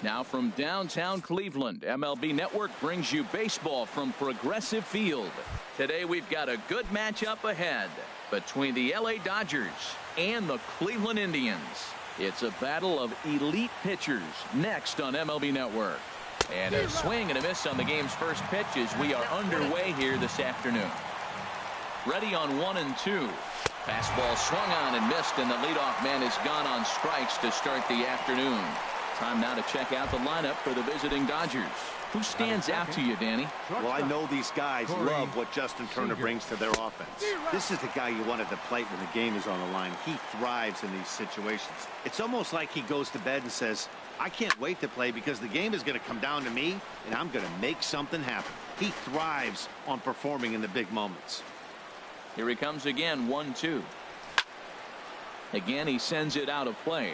Now from downtown Cleveland, MLB Network brings you baseball from Progressive Field. Today we've got a good matchup ahead between the LA Dodgers and the Cleveland Indians. It's a battle of elite pitchers next on MLB Network. And a swing and a miss on the game's first pitch as we are underway here this afternoon. Ready on 1 and 2. Fastball swung on and missed, and the leadoff man is gone on strikes to start the afternoon. Time now to check out the lineup for the visiting Dodgers. Who stands out to you, Danny? Well, I know these guys love what Justin Turner brings to their offense. This is the guy you want at the plate when the game is on the line. He thrives in these situations. It's almost like he goes to bed and says, I can't wait to play because the game is going to come down to me, and I'm going to make something happen. He thrives on performing in the big moments. Here he comes again, 1-2. Again, he sends it out of play.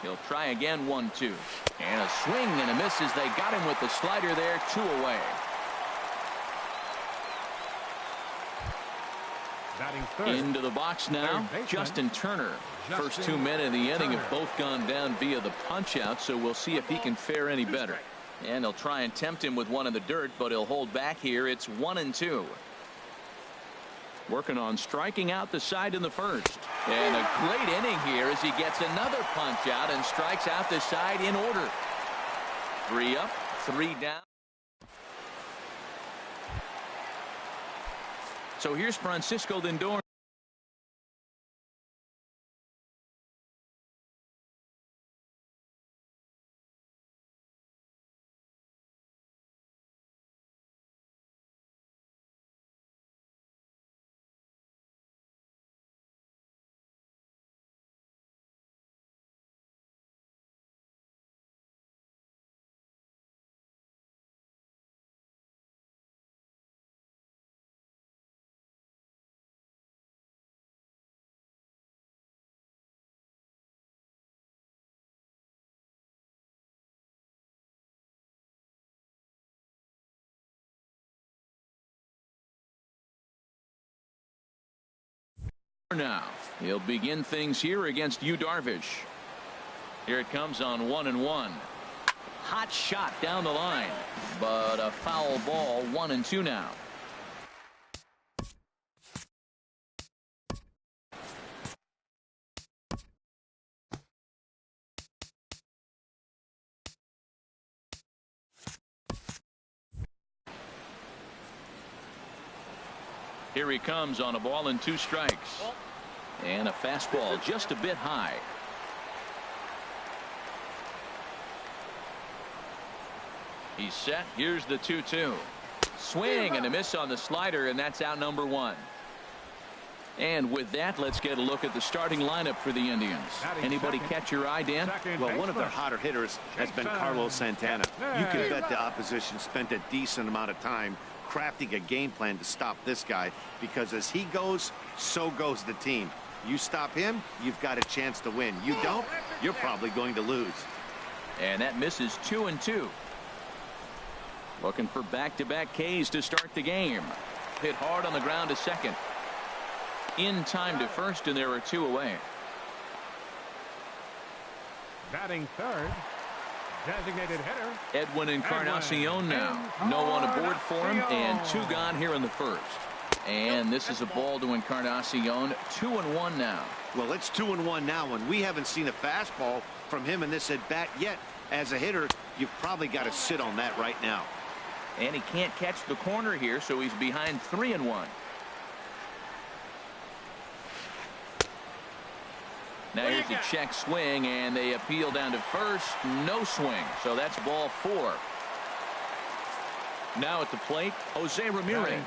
He'll try again, 1-2. And a swing and a miss as they got him with the slider there, 2 away. Into the box now, Justin Turner. First 2 men in the inning have both gone down via the punch out, so we'll see if he can fare any better. And they'll try and tempt him with one in the dirt, but he'll hold back here. It's 1-2. Working on striking out the side in the first. And a great inning here as he gets another punch out and strikes out the side in order. 3 up, 3 down. So here's Francisco Lindor. Now he'll begin things here against Yu Darvish. Here it comes on 1-1. Hot shot down the line, but a foul ball. 1-2 now. Here he comes on a ball and 2 strikes. And a fastball just a bit high. He's set. Here's the 2-2. Swing and a miss on the slider, and that's out number 1. And with that, let's get a look at the starting lineup for the Indians. Anybody catch your eye, Dan? Well, one of their hotter hitters has been Carlos Santana. You can bet the opposition spent a decent amount of time crafting a game plan to stop this guy, because as he goes, so goes the team. You stop him, you've got a chance to win. You don't, you're probably going to lose. And that misses 2-2. Looking for back-to-back Ks to start the game. Hit hard on the ground to second. In time to first, and there are 2 away. Batting third, designated hitter Edwin Encarnacion now. No one aboard for him, and 2 gone here in the first. And this is a ball to Encarnacion. 2-1 now. Well, it's 2-1 now, and we haven't seen a fastball from him in this at bat yet. As a hitter, you've probably got to sit on that right now. And he can't catch the corner here, so he's behind 3-1. Now here's a check swing, and they appeal down to first. No swing, so that's ball 4. Now at the plate, Jose Ramirez.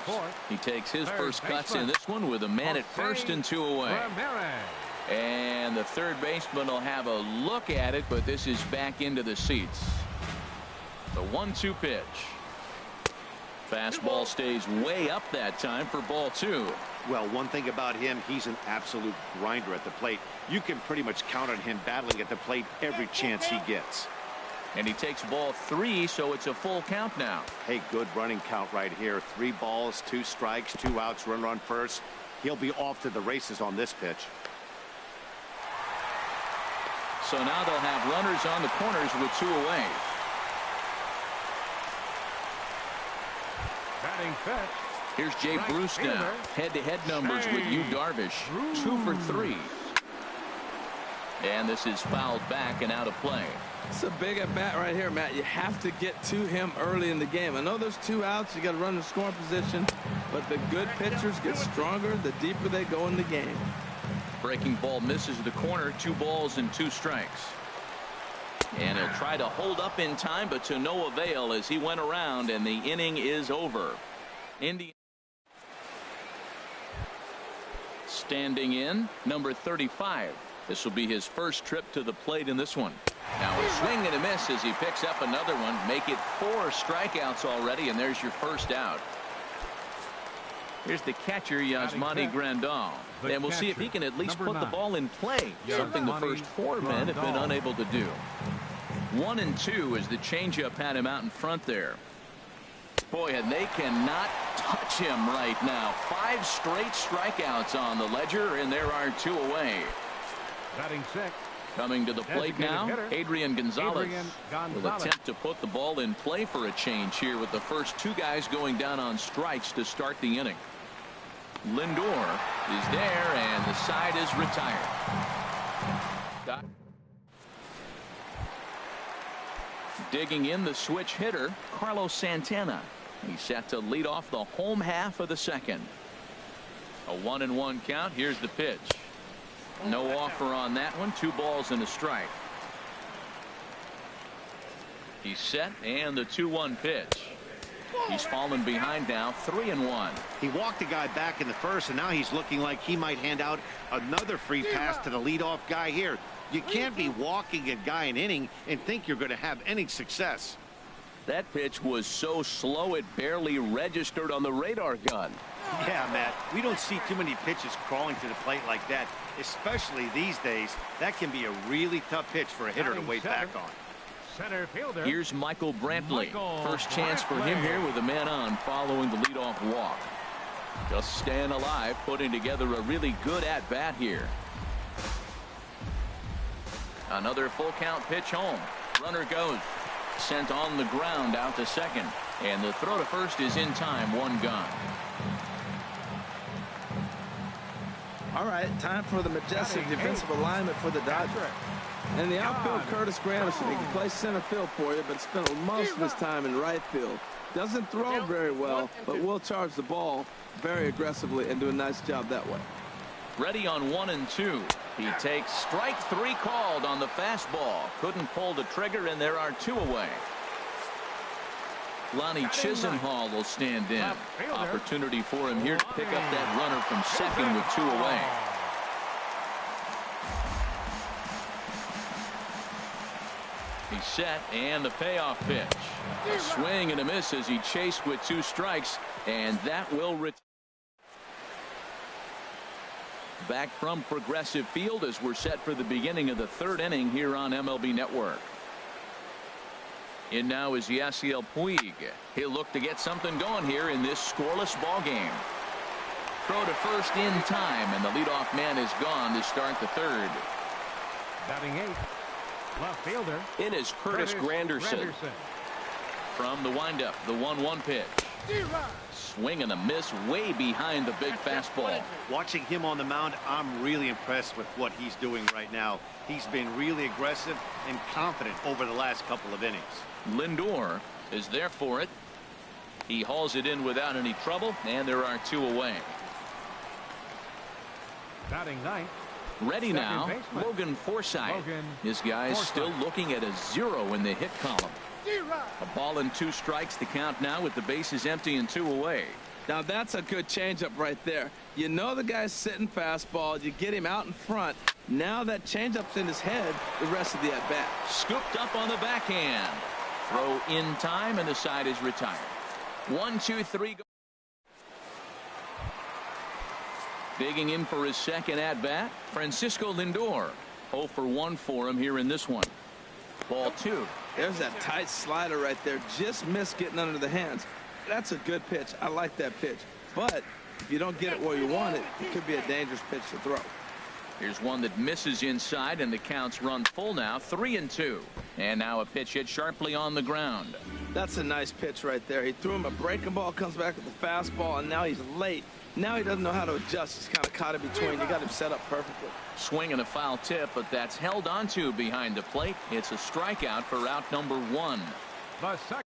He takes his first cuts in this one with a man at first and 2 away. And the third baseman will have a look at it, but this is back into the seats. The 1-2 pitch. Fastball stays way up that time for ball 2. Well, one thing about him, he's an absolute grinder at the plate. You can pretty much count on him battling at the plate every chance he gets. And he takes ball 3, so it's a full count now. Hey, good running count right here. 3 balls, 2 strikes, 2 outs, runner on first. He'll be off to the races on this pitch. So now they'll have runners on the corners with 2 away. Batting fifth. Here's Jay Right Bruce now. fielder. Head-to-head numbers with Yu Darvish. 2 for 3. And this is fouled back and out of play. It's a big at bat right here, Matt. You have to get to him early in the game. I know there's 2 outs. You got to run the scoring position, but the good pitchers get stronger the deeper they go in the game. Breaking ball misses the corner. 2 balls and 2 strikes. And he'll try to hold up in time, but to no avail as he went around and the inning is over. Indian standing in, number 35. This will be his first trip to the plate in this one. Now a swing and a miss as he picks up another one. Make it 4 strikeouts already, and there's your first out. Here's the catcher, Yasmani Grandal. And we'll see if he can at least put the ball in play, something the first 4 men have been unable to do. 1 and 2 as the changeup had him out in front there. Boy, and they cannot touch him right now. 5 straight strikeouts on the ledger, and there are 2 away. Batting sixth. Coming to the plate now, Adrian Gonzalez will attempt to put the ball in play for a change here with the first 2 guys going down on strikes to start the inning. Lindor is there, and the side is retired. Digging in the switch hitter, Carlos Santana. He's set to lead off the home half of the second. A 1-1 count. Here's the pitch. No offer on that one. 2 balls and a strike. He's set, and the 2-1 pitch. He's fallen behind now, 3-1. He walked the guy back in the first, and now he's looking like he might hand out another free pass to the leadoff guy here. You can't be walking a guy an inning and think you're going to have any success. That pitch was so slow it barely registered on the radar gun. Yeah, Matt, we don't see too many pitches crawling to the plate like that, especially these days. That can be a really tough pitch for a hitter to wait back on. Center fielder. Here's Michael Brantley. First chance for him here with a man on following the leadoff walk. Just staying alive, putting together a really good at-bat here. Another full count pitch home. Runner goes. Sent on the ground out to second. And the throw to first is in time. 1 gone. All right, time for the majestic defensive alignment for the Dodgers. And the outfield, Curtis Granderson. He can play center field for you, but spent most of his time in right field. Doesn't throw very well, but will charge the ball very aggressively and do a nice job that way. Ready on 1 and 2. He takes strike 3 called on the fastball. Couldn't pull the trigger, and there are 2 away. Lonnie Chisenhall will stand in. Opportunity for him here to pick up that runner from second with 2 away. He's set, and the payoff pitch. A swing and a miss as he chased with 2 strikes, and that will return. Back from Progressive Field as we're set for the beginning of the 3rd inning here on MLB Network. In now is Yasiel Puig. He'll look to get something going here in this scoreless ball game. Throw to first in time, and the leadoff man is gone to start the 3rd. Batting 8th. Left fielder. It is Curtis Granderson. From the windup, the 1-1 pitch. Swing and a miss way behind the big fastball. Watching him on the mound, I'm really impressed with what he's doing right now. He's been really aggressive and confident over the last couple of innings. Lindor is there for it. He hauls it in without any trouble, and there are 2 away. Batting 9th. Ready now, Logan Forsythe. This guy is still looking at a 0 in the hit column. A ball and 2 strikes to count now with the bases empty and 2 away. Now that's a good changeup right there. You know the guy's sitting fastball. You get him out in front. Now that changeup's in his head the rest of the at-bat. Scooped up on the backhand. Throw in time, and the side is retired. 1, 2, 3. Digging in for his second at-bat, Francisco Lindor. 0 for 1 for him here in this one. Ball 2. There's that tight slider right there. Just missed getting under the hands. That's a good pitch. I like that pitch. But If you don't get it where you want it, it could be a dangerous pitch to throw. Here's one that misses inside, and the count's run full now, 3-2. And now a pitch hit sharply on the ground. That's a nice pitch right there. He threw him a breaking ball, comes back with a fastball, and now he's late. Now he doesn't know how to adjust. He's kind of caught in between. You got him set up perfectly. Swing and a foul tip, but that's held onto behind the plate. It's a strikeout for out number 1. The second.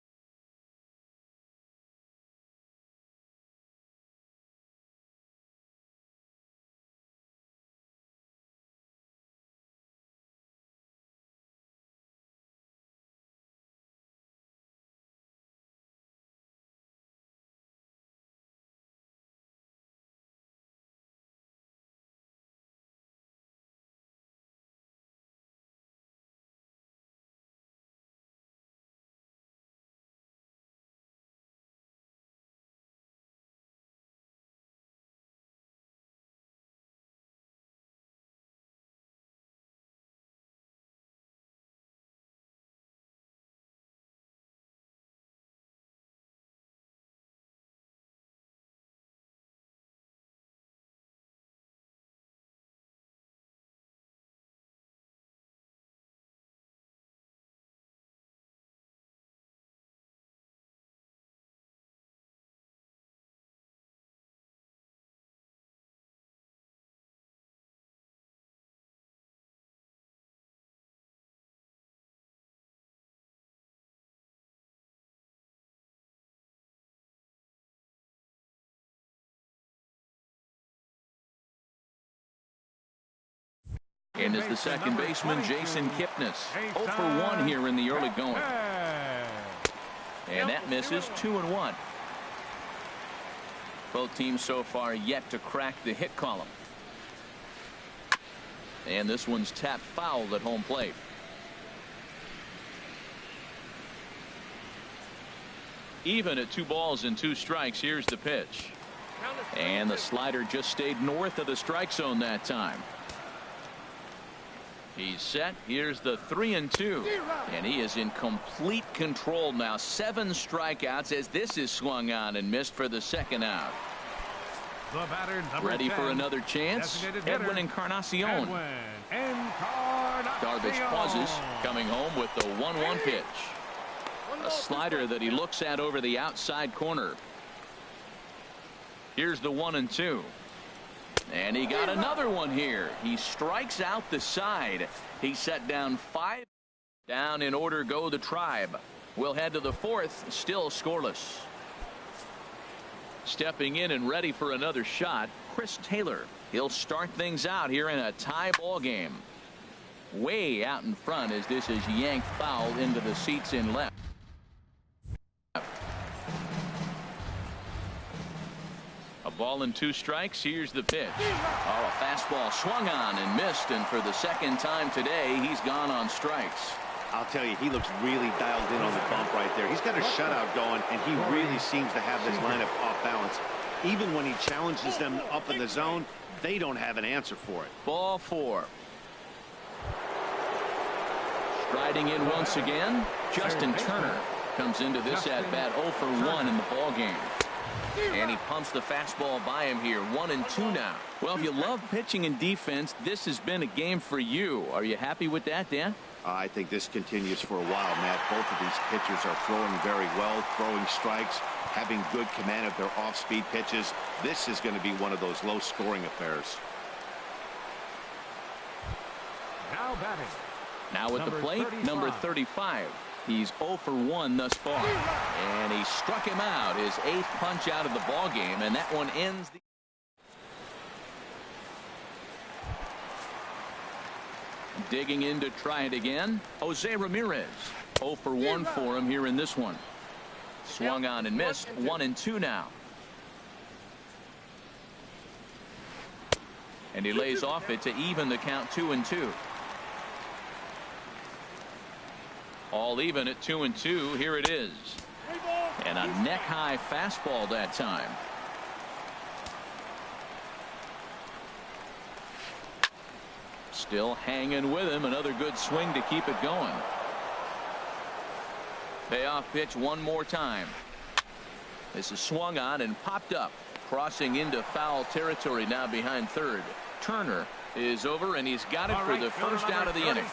And is the second baseman, Jason Kipnis. 0 for 1 here in the early going. And that misses, 2-1. Both teams so far yet to crack the hit column. And this one's tapped foul at home plate. Even at 2 balls and 2 strikes. Here's the pitch. And the slider just stayed north of the strike zone that time. He's set. Here's the 3-2. And he is in complete control now. 7 strikeouts as this is swung on and missed for the second out. The batter, ready 10, for another chance. Edwin Encarnacion. Darvish pauses, coming home with the 1-1 pitch. A slider that he looks at over the outside corner. Here's the 1-2. And he got another one here. He strikes out the side. He set down 5. Down in order go the Tribe. We'll head to the 4th, still scoreless. Stepping in and ready for another shot, Chris Taylor. He'll start things out here in a tie ball game. Way out in front as this is yanked foul into the seats in left. A ball and 2 strikes. Here's the pitch. Oh, a fastball swung on and missed, and for the second time today he's gone on strikes. I'll tell you, he looks really dialed in on the bump right there. He's got a shutout going, and he really seems to have this lineup off balance. Even when he challenges them up in the zone, they don't have an answer for it. Ball 4. Striding in once again, Justin Turner comes into this at bat 0 for 1 in the ball game. And he pumps the fastball by him here. 1-2 now. Well, if you love pitching and defense, this has been a game for you. Are you happy with that, Dan? I think this continues for a while, Matt. Both of these pitchers are throwing very well, throwing strikes, having good command of their off-speed pitches. This is going to be one of those low-scoring affairs. Now batting. Now at the plate, number 35. He's 0 for 1 thus far. And he struck him out, his 8th punch out of the ball game, and that one ends the digging in to try it again. Jose Ramirez. 0 for 1 for him here in this one. Swung on and missed. 1-2 now. And he lays off it to even the count 2-2. All even at 2-2. Here it is. And a neck high fastball that time. Still hanging with him. Another good swing to keep it going. Payoff pitch one more time. This is swung on and popped up. Crossing into foul territory now behind third. Turner is over, and he's got it for the first out of the inning.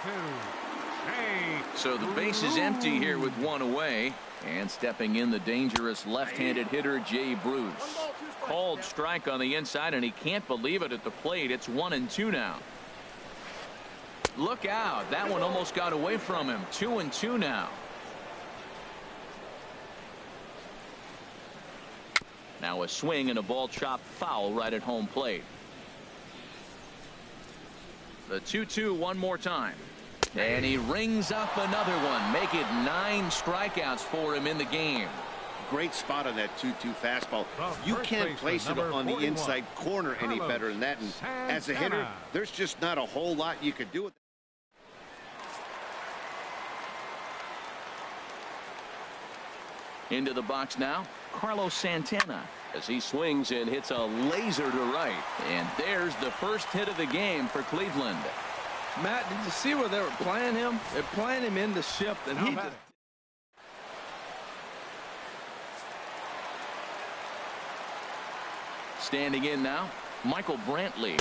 So the base is empty here with one away. And stepping in, the dangerous left-handed hitter, Jay Bruce. Called strike on the inside, and he can't believe it at the plate. It's 1-2 now. Look out. That one almost got away from him. 2-2 now. Now a swing and a ball chopped foul right at home plate. The 2-2 one more time. And he rings up another one. Make it 9 strikeouts for him in the game. Great spot on that 2-2 fastball. You can't place it on the inside corner any better than that. And as a hitter, there's just not a whole lot you could do with it. Into the box now, Carlos Santana, as he swings and hits a laser to right. And there's the first hit of the game for Cleveland. Matt, did you see where they were playing him? They're playing him in the shift, and he just... Standing in now, Michael Brantley.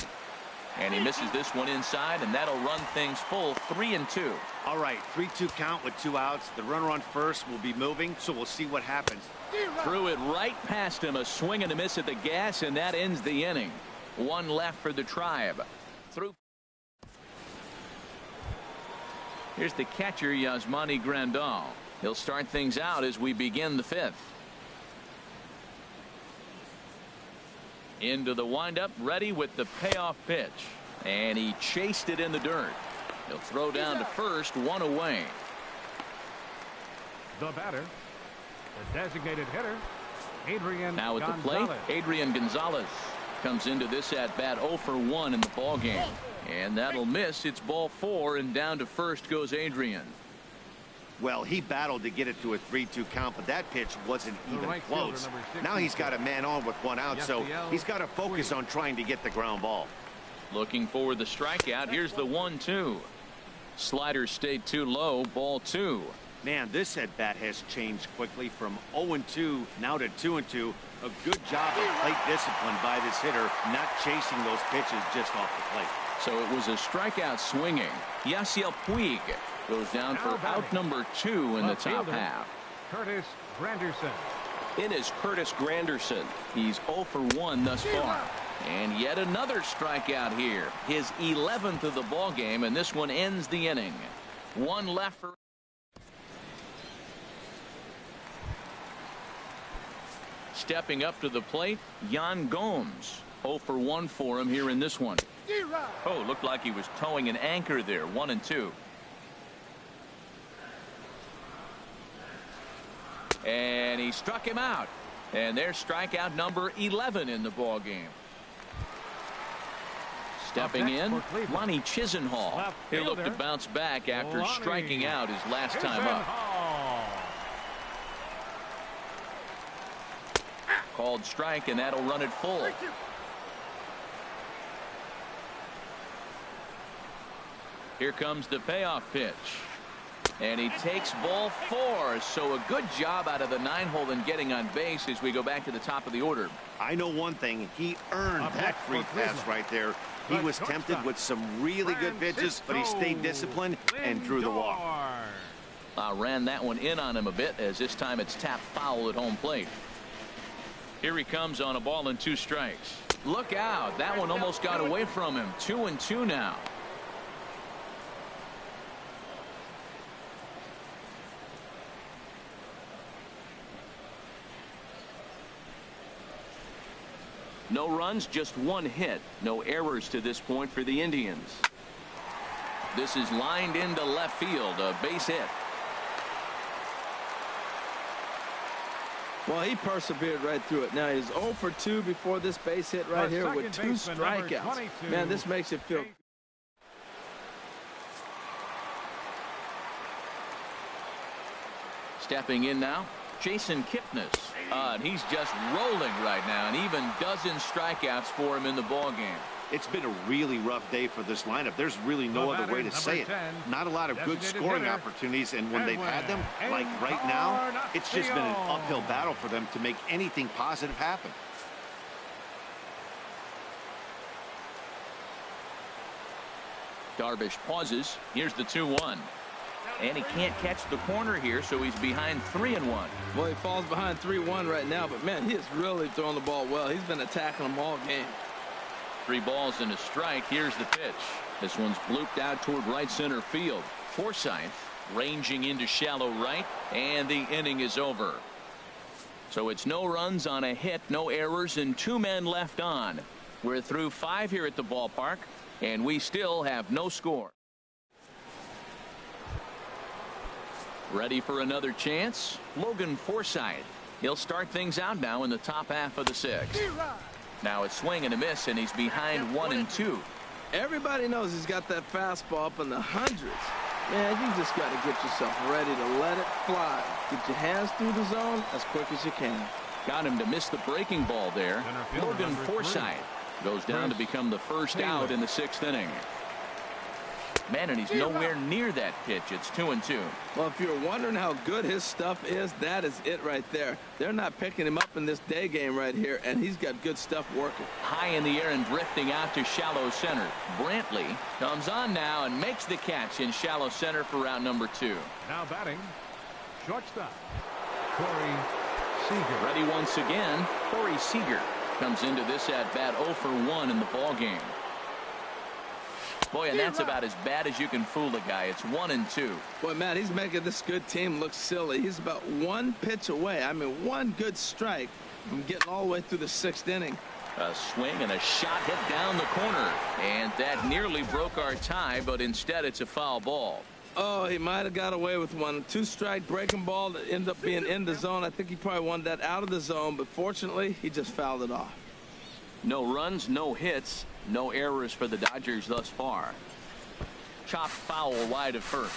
And he misses this one inside, and that'll run things full 3-2. All right, 3-2 count with 2 outs. The runner on first will be moving, so we'll see what happens. Threw it right past him, a swing and a miss at the gas, and that ends the inning. One left for the Tribe. Through. Here's the catcher, Yasmani Grandal. He'll start things out as we begin the 5th. Into the windup, ready with the payoff pitch. And he chased it in the dirt. He'll throw down to first, one away. The batter, the designated hitter, Adrian now at Gonzalez. the plate, Adrian Gonzalez comes into this at bat 0 for 1 in the ball game. And that'll miss. It's ball 4, and down to first goes Adrian. Well, he battled to get it to a 3-2 count, but that pitch wasn't even close. Now he's got a man on with 1 out, so he's got to focus on trying to get the ground ball. Looking for the strikeout. Here's the 1-2. Slider stayed too low. Ball 2. Man, this at bat has changed quickly from 0-2 now to 2-2. A good job of plate discipline by this hitter, not chasing those pitches just off the plate. So it was a strikeout swinging. Yasiel Puig goes down for out number 2 in the top half. Curtis Granderson. In is Curtis Granderson. He's 0 for 1 thus far. And yet another strikeout here. His 11th of the ball game, and this one ends the inning. One left for. Stepping up to the plate, Yan Gomes. 0 for 1 for him here in this one. Oh, looked like he was towing an anchor there. 1-2. And he struck him out. And there's strikeout number 11 in the ball game. Stepping in, Ronnie Chisenhall. He'll look to bounce back after striking out his last time up. Called strike, and that'll run it full. Here comes the payoff pitch. And he takes ball 4. So a good job out of the 9-hole in getting on base as we go back to the top of the order. I know one thing. He earned that free pass right there. He was tempted with some really good pitches, but he stayed disciplined and drew the walk. Ran that one in on him a bit, as this time it's tapped foul at home plate. Here he comes on a ball and 2 strikes. Look out. That one almost got away from him. 2-2 now. No runs, just 1 hit. No errors to this point for the Indians. This is lined into left field, a base hit. Well, he persevered right through it. Now he's 0 for 2 before this base hit right here with 2 strikeouts. Man, this makes you feel. Stepping in now, Jason Kipnis. And he's just rolling right now, and even dozen strikeouts for him in the ball game. It's been a really rough day for this lineup. There's really no other way to say it. Not a lot of good scoring opportunities, and when they've had them, like right now, it's just been an uphill battle for them to make anything positive happen. Darvish pauses. Here's the 2-1. And he can't catch the corner here, so he's behind 3-1. Well, he falls behind 3-1 right now, but man, he is really throwing the ball well. He's been attacking them all game. 3 balls and a strike. Here's the pitch. This one's blooped out toward right center field. Forsythe ranging into shallow right, and the inning is over. So it's no runs on a hit, no errors, and 2 men left on. We're through 5 here at the ballpark, and we still have no score. Ready for another chance? Logan Forsythe. He'll start things out now in the top half of the 6th. Now it's swing and a miss, and he's behind 1-2. Everybody knows he's got that fastball up in the hundreds. Man, you just got to get yourself ready to let it fly. Get your hands through the zone as quick as you can. Got him to miss the breaking ball there. Logan Forsythe goes down to become the first out in the 6th inning. Man, and he's nowhere near that pitch. It's 2-2. Well, if you're wondering how good his stuff is, that is it right there. They're not picking him up in this day game right here, and he's got good stuff working. High in the air and drifting out to shallow center. Brantley comes on now and makes the catch in shallow center for round number 2. Now batting, shortstop, Corey Seager. Ready once again. Corey Seager comes into this at bat 0 for 1 in the ball game. Boy, and that's about as bad as you can fool a guy. It's 1-2. Boy, Matt, he's making this good team look silly. He's about 1 pitch away. I mean, 1 good strike from getting all the way through the 6th inning. A swing and a shot hit down the corner. And that nearly broke our tie, but instead it's a foul ball. Oh, he might have got away with 1 2-strike breaking ball that ended up being in the zone. I think he probably wanted that out of the zone, but fortunately, he just fouled it off. No runs, no hits, no errors for the Dodgers thus far. Chopped foul wide of first.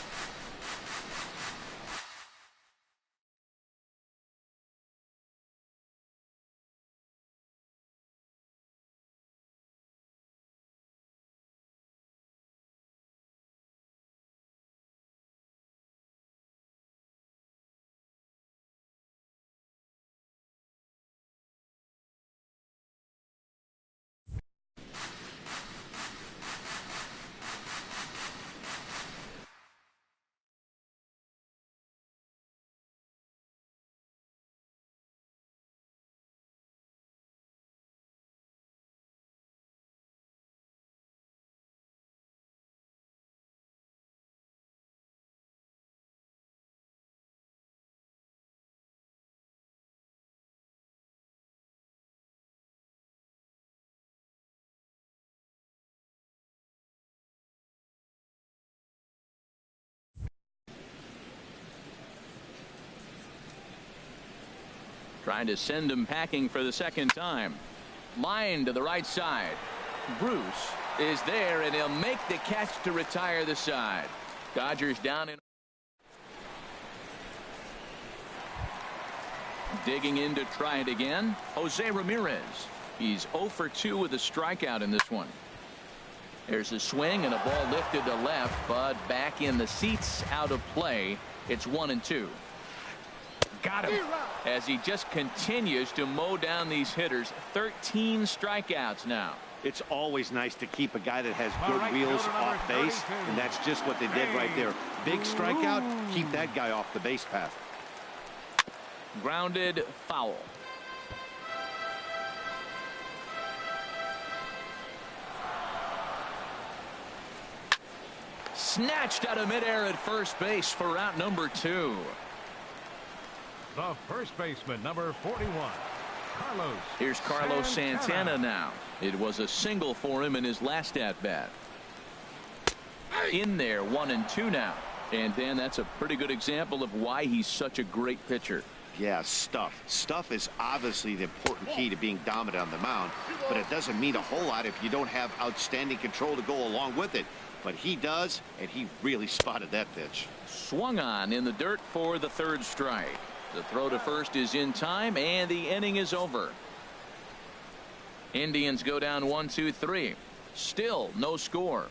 Trying to send him packing for the 2nd time. Line to the right side. Bruce is there, and he'll make the catch to retire the side. Dodgers down in. Digging in to try it again. Jose Ramirez. He's 0 for 2 with a strikeout in this one. There's a swing and a ball lifted to left, but back in the seats, out of play. It's 1-2. Got him as he just continues to mow down these hitters. 13 strikeouts now. It's always nice to keep a guy that has good wheels off base, and that's just what they did right there. Big strikeout, keep that guy off the base path. Grounded foul. Snatched out of midair at first base for out number 2. The first baseman, number 41, Carlos. Here's Carlos Santana now. It was a single for him in his last at-bat. In there, 1-2 now. And Dan, that's a pretty good example of why he's such a great pitcher. Yeah, stuff. Stuff is obviously the important key to being dominant on the mound, but it doesn't mean a whole lot if you don't have outstanding control to go along with it. But he does, and he really spotted that pitch. Swung on in the dirt for the 3rd strike. The throw to first is in time, and the inning is over. Indians go down 1-2-3. Still no score.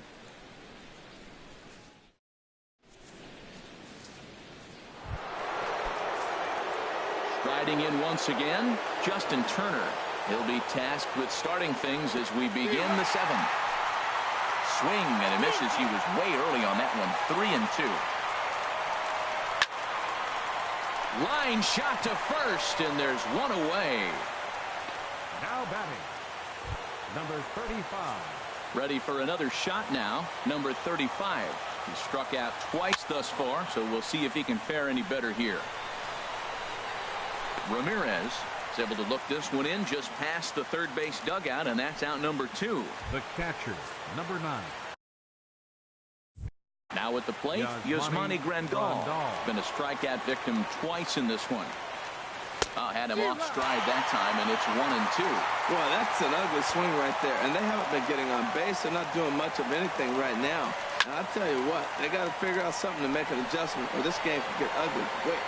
Striding in once again, Justin Turner. He'll be tasked with starting things as we begin the 7th. swing, and he misses. He was way early on that one. 3-2. Line shot to first, and there's one away. Now batting, number 35. Ready for another shot now, number 35. He struck out twice thus far, so we'll see if he can fare any better here. Ramirez is able to look this one in just past the third base dugout, and that's out number 2. The catcher, number 9. Now at the plate, Yasmani Grandal. Been a strikeout victim twice in this one. Had him off stride that time, and it's 1-2. Boy, that's an ugly swing right there. And they haven't been getting on base. They're not doing much of anything right now. And I'll tell you what, they got to figure out something to make an adjustment, or this game could get ugly quick.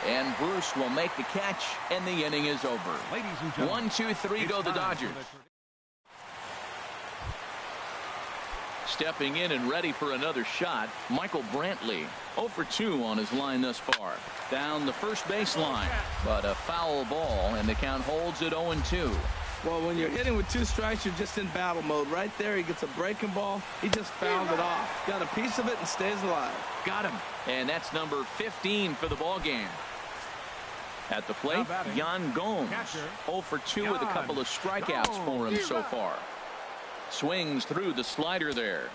And Bruce will make the catch, and the inning is over. Ladies and gentlemen, 1, 2, 3 go the Dodgers. Stepping in and ready for another shot, Michael Brantley. 0 for 2 on his line thus far. Down the first baseline, but a foul ball, and the count holds at 0-2. Well, when you're hitting with 2 strikes, you're just in battle mode. Right there, he gets a breaking ball. He just fouled it off. Got a piece of it and stays alive. Got him. And that's number 15 for the ball game. At the plate, Yan Gomes. 0 for 2 with a couple of strikeouts for him so far. Swings through the slider there.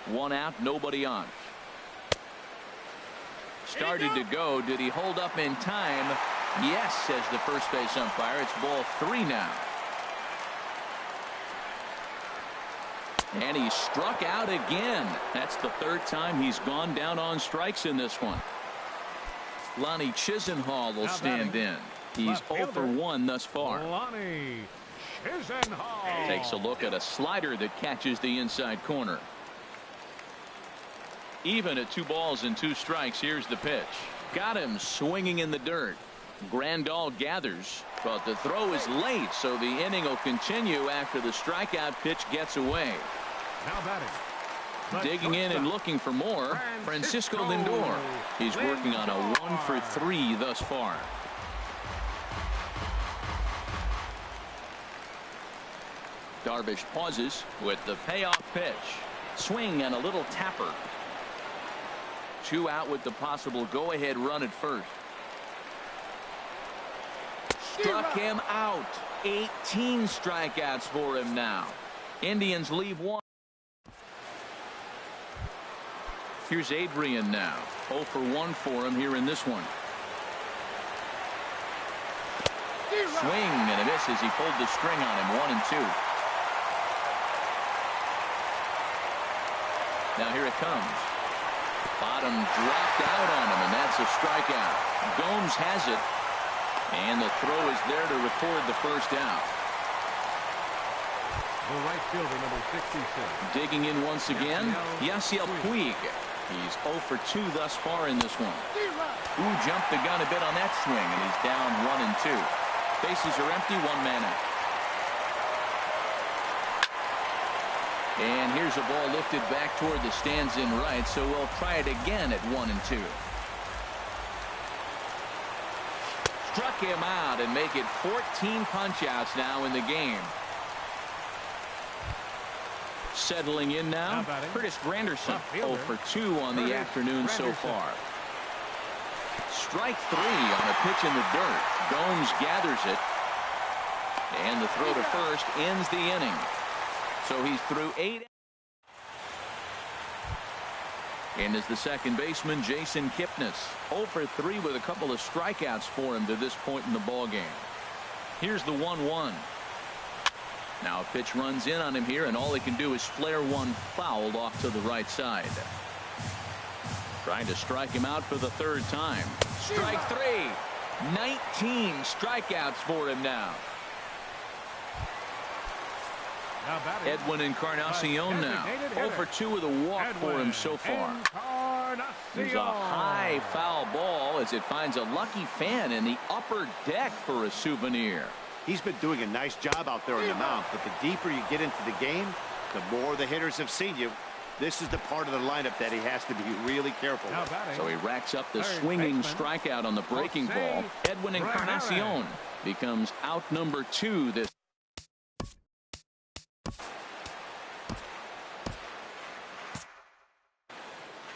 1 out, nobody on. Started to go. Did he hold up in time? Yes, says the first base umpire. It's ball 3 now. And he struck out again. That's the 3rd time he's gone down on strikes in this one. Lonnie Chisenhall will stand in. He's 0 for 1 thus far. Lonnie Chisenhall takes a look at a slider that catches the inside corner. Even at 2 balls and 2 strikes. Here's the pitch. Got him swinging in the dirt. Grandal gathers, but the throw is late, so the inning will continue after the strikeout pitch gets away. Now batting, digging in and looking for more, Francisco Lindor. He's working on a 1 for 3 thus far. Darvish pauses with the payoff pitch. Swing and a little tapper. 2 out with the possible go-ahead run at first. Struck him out. 18 strikeouts for him now. Indians leave 1. Here's Adrian now. 0 for 1 for him here in this one. Swing and a miss as he pulled the string on him. 1-2. Now here it comes. Bottom dropped out on him, and that's a strikeout. Gomes has it, and the throw is there to record the first out. The right fielder, number 66. Digging in once again, Yasiel Puig. He's 0 for 2 thus far in this one. Ooh, jumped the gun a bit on that swing, and he's down 1-2. Bases are empty, 1 man out. And here's a ball lifted back toward the stands in right, so we'll try it again at 1-2. Struck him out and make it 14 punch-outs now in the game. Settling in now, Curtis Granderson. 0 for 2 on the afternoon so far. Strike 3 on a pitch in the dirt. Gomes gathers it, and the throw to first ends the inning. So he's through 8. And is the second baseman, Jason Kipnis. 0 for 3 with a couple of strikeouts for him to this point in the ballgame. Here's the 1-1. Now a pitch runs in on him here, and all he can do is flare one fouled off to the right side. Trying to strike him out for the 3rd time. Strike 3. 19 strikeouts for him now. Edwin Encarnacion now. 0 for 2 with a walk for him so far. There's a high foul ball as it finds a lucky fan in the upper deck for a souvenir. He's been doing a nice job out there on the mound, but the deeper you get into the game, the more the hitters have seen you. This is the part of the lineup that he has to be really careful with. So he racks up the swinging strikeout on the breaking ball. Edwin Encarnacion becomes out number 2 this.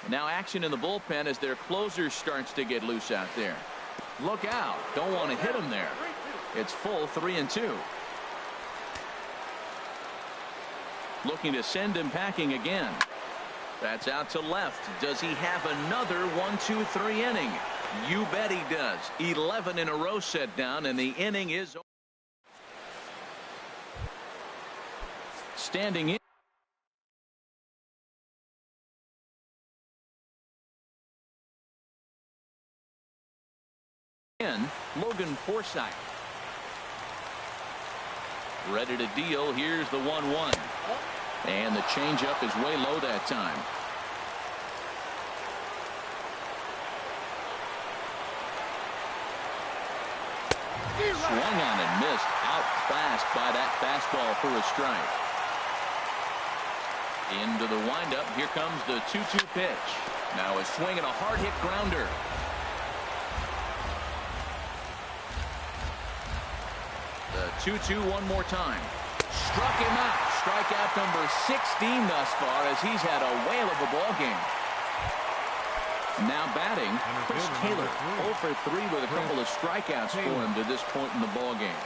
Now action in the bullpen as their closer starts to get loose out there. Look out. Don't want to hit him there. It's full 3-2. Looking to send him packing again. That's out to left. Does he have another 1-2-3 inning? You bet he does. 11 in a row set down, and the inning is over. Standing in, Logan Forsythe. Ready to deal. Here's the 1-1. And the changeup is way low that time. Swung on and missed. Outclassed by that fastball for a strike. Into the windup. Here comes the 2-2 pitch. Now a swing and a hard hit grounder. The 2-2 one more time. Struck him out. Strikeout number 16 thus far as he's had a whale of a ball game. Now batting, Chris Taylor, 0 for 3 with a couple of strikeouts for him to this point in the ball game.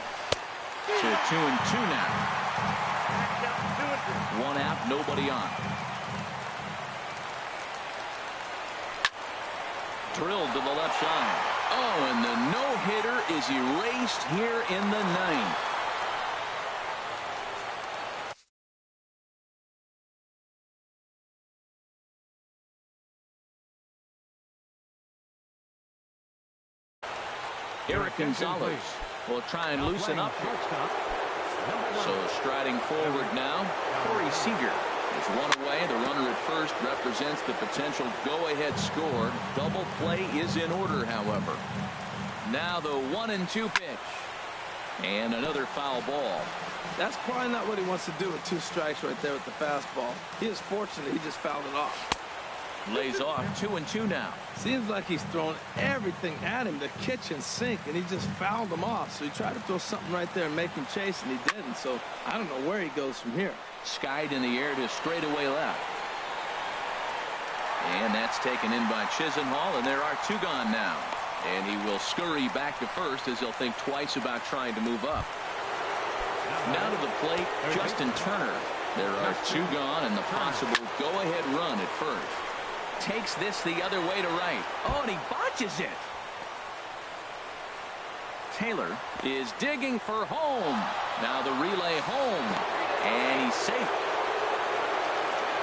So 2-2 now. One out, nobody on. Drilled to the left side. Oh, and the no-hitter is erased here in the 9th. Eric Gonzalez will try and loosen up here. So striding forward now, Corey Seager is one away. The runner at first represents the potential go-ahead score. Double play is in order, however. Now the 1-2 pitch. And another foul ball. That's probably not what he wants to do with 2 strikes right there with the fastball. He is fortunate he just fouled it off. Lays off 2-2 now. Seems like he's thrown everything at him, the kitchen sink, and he just fouled him off. So he tried to throw something right there and make him chase, and he didn't. So I don't know where he goes from here. Skied in the air to straightaway left. And that's taken in by Chisenhall, and there are 2 gone now. And he will scurry back to first as he'll think twice about trying to move up. Now to the plate, Justin Turner. There are 2 gone and the possible go-ahead run at first. Takes this the other way to right. Oh, and he botches it. Taylor is digging for home. Now the relay home. And he's safe.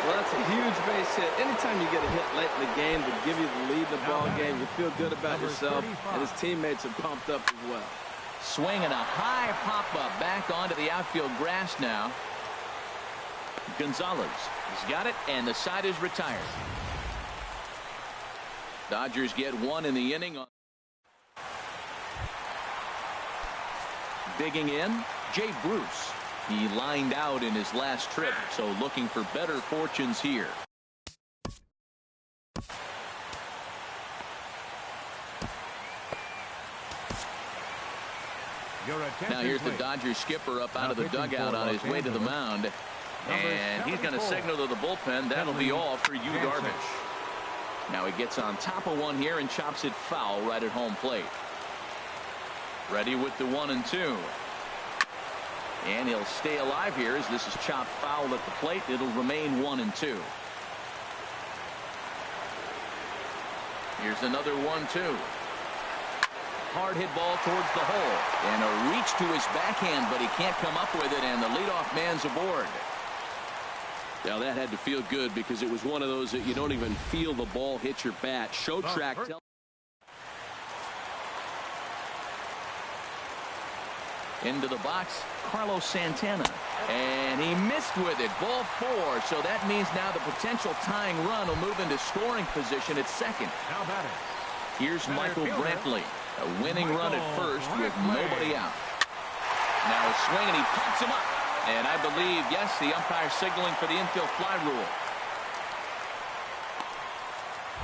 Well, that's a huge base hit. Anytime you get a hit late in the game to give you the lead in the ball game, you feel good about yourself, and his teammates are pumped up as well. Swinging a high pop-up back onto the outfield grass now. Gonzalez has got it, and the side is retired. Dodgers get 1 in the inning. Digging in, Jay Bruce. He lined out in his last trip, so looking for better fortunes here. Now here's the Dodgers skipper up out of the dugout on his way to the mound. And he's going to signal to the bullpen. That'll be all for Yu Darvish. Now he gets on top of one here and chops it foul right at home plate. Ready with the 1-2. And he'll stay alive here as this is chopped foul at the plate. It'll remain 1-2. Here's another 1-2. Hard hit ball towards the hole. And a reach to his backhand, but he can't come up with it, and the leadoff man's aboard. Now that had to feel good because it was one of those that you don't even feel the ball hit your bat. Show track. Into the box, Carlos Santana. And he missed with it. Ball 4. So that means now the potential tying run will move into scoring position at second. Now batting. Here's Michael Brantley. A winning run at first with nobody out. Now a swing, and he pops him up. And I believe, yes, the umpire signaling for the infield fly rule.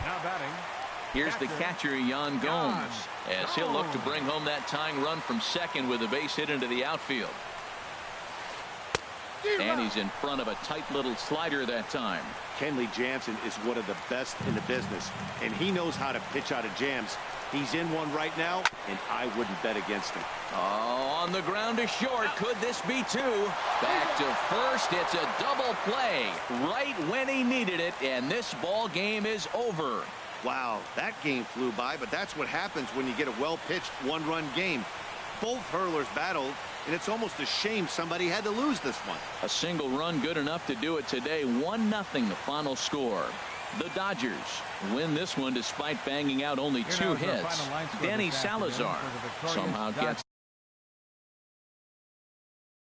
Now batting. Here's the catcher, Yan Gomes, as he'll look to bring home that tying run from second with a base hit into the outfield. And he's in front of a tight little slider that time. Kenley Jansen is one of the best in the business, and he knows how to pitch out of jams. He's in one right now, and I wouldn't bet against him. Oh, on the ground to short. Could this be two? Back to first. It's a double play right when he needed it, and this ball game is over. Wow, that game flew by, but that's what happens when you get a well-pitched one-run game. Both hurlers battled, and it's almost a shame somebody had to lose this one. A single run good enough to do it today. 1-0 the final score. The Dodgers win this one despite banging out only 2 hits. Danny Salazar somehow gets